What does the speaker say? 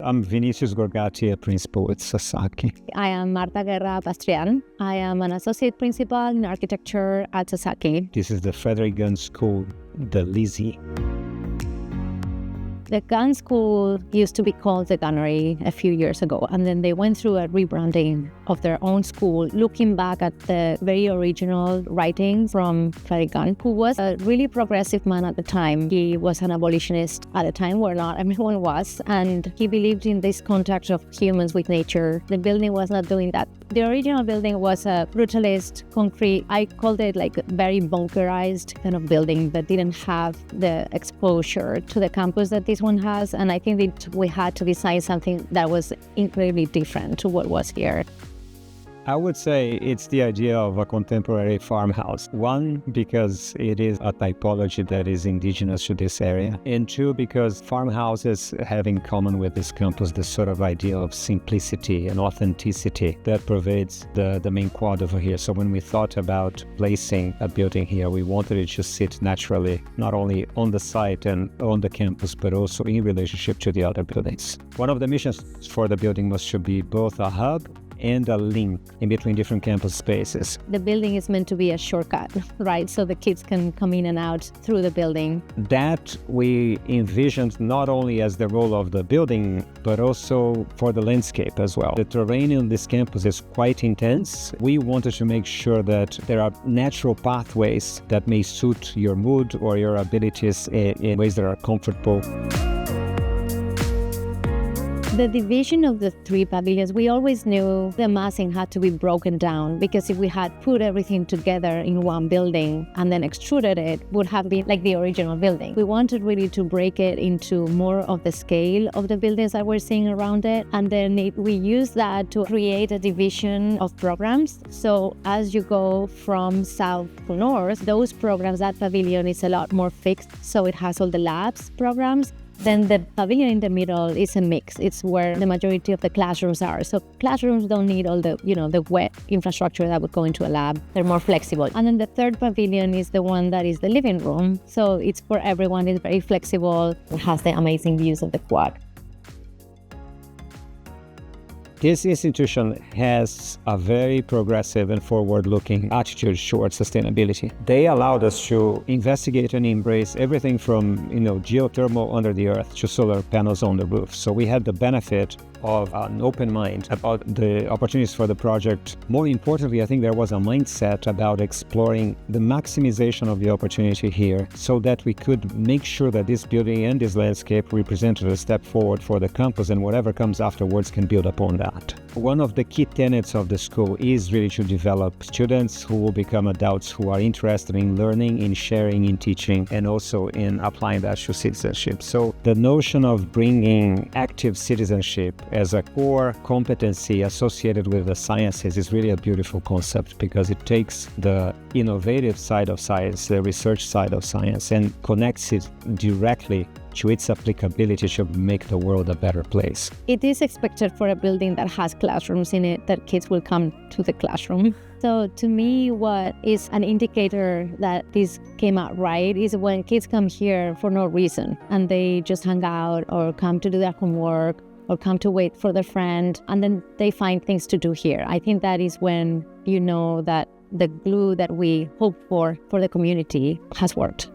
I'm Vinicius Gorgati, a principal at Sasaki. I am Marta Pastrian. I am an associate principal in architecture at Sasaki. This is the Frederick Gunn School, the Lizzie. The Gunn School used to be called the Gunnery a few years ago, and then they went through a rebranding of their own school, looking back at the very original writings from Frederick Gunn, who was a really progressive man at the time. He was an abolitionist at a time where not everyone was, and he believed in this contact of humans with nature. The building was not doing that. The original building was a brutalist, concrete, I called it like a very bunkerized kind of building that didn't have the exposure to the campus that this one has. And I think that we had to design something that was incredibly different to what was here. I would say it's the idea of a contemporary farmhouse. One, because it is a typology that is indigenous to this area. And two, because farmhouses have in common with this campus this sort of idea of simplicity and authenticity that pervades the main quad over here. So when we thought about placing a building here, we wanted it to sit naturally, not only on the site and on the campus, but also in relationship to the other buildings. One of the missions for the building was to be both a hub and a link in between different campus spaces. The building is meant to be a shortcut, right? So the kids can come in and out through the building. That we envisioned not only as the role of the building, but also for the landscape as well. The terrain on this campus is quite intense. We wanted to make sure that there are natural pathways that may suit your mood or your abilities in ways that are comfortable. The division of the three pavilions, we always knew the massing had to be broken down, because if we had put everything together in one building and then extruded it, would have been like the original building. We wanted really to break it into more of the scale of the buildings that we're seeing around it. And then we use that to create a division of programs. So as you go from south to north, those programs, that pavilion is a lot more fixed. So it has all the labs programs. Then the pavilion in the middle is a mix. It's where the majority of the classrooms are. So classrooms don't need all the, the wet infrastructure that would go into a lab. They're more flexible. And then the third pavilion is the one that is the living room. So it's for everyone. It's very flexible. It has the amazing views of the quad. This institution has a very progressive and forward-looking attitude towards sustainability. They allowed us to investigate and embrace everything from, geothermal under the earth to solar panels on the roof. So we had the benefit of an open mind about the opportunities for the project. More importantly, I think there was a mindset about exploring the maximization of the opportunity here so that we could make sure that this building and this landscape represented a step forward for the campus, and whatever comes afterwards can build upon that. One of the key tenets of the school is really to develop students who will become adults who are interested in learning, in sharing, in teaching, and also in applying that to citizenship. So the notion of bringing active citizenship as a core competency associated with the sciences is really a beautiful concept, because it takes the innovative side of science, the research side of science, and connects it directly to its applicability to make the world a better place. It is expected for a building that has classrooms in it that kids will come to the classroom. So to me, what is an indicator that this came out right is when kids come here for no reason and they just hang out or come to do their homework or come to wait for their friend, and then they find things to do here. I think that is when you know that the glue that we hope for the community has worked.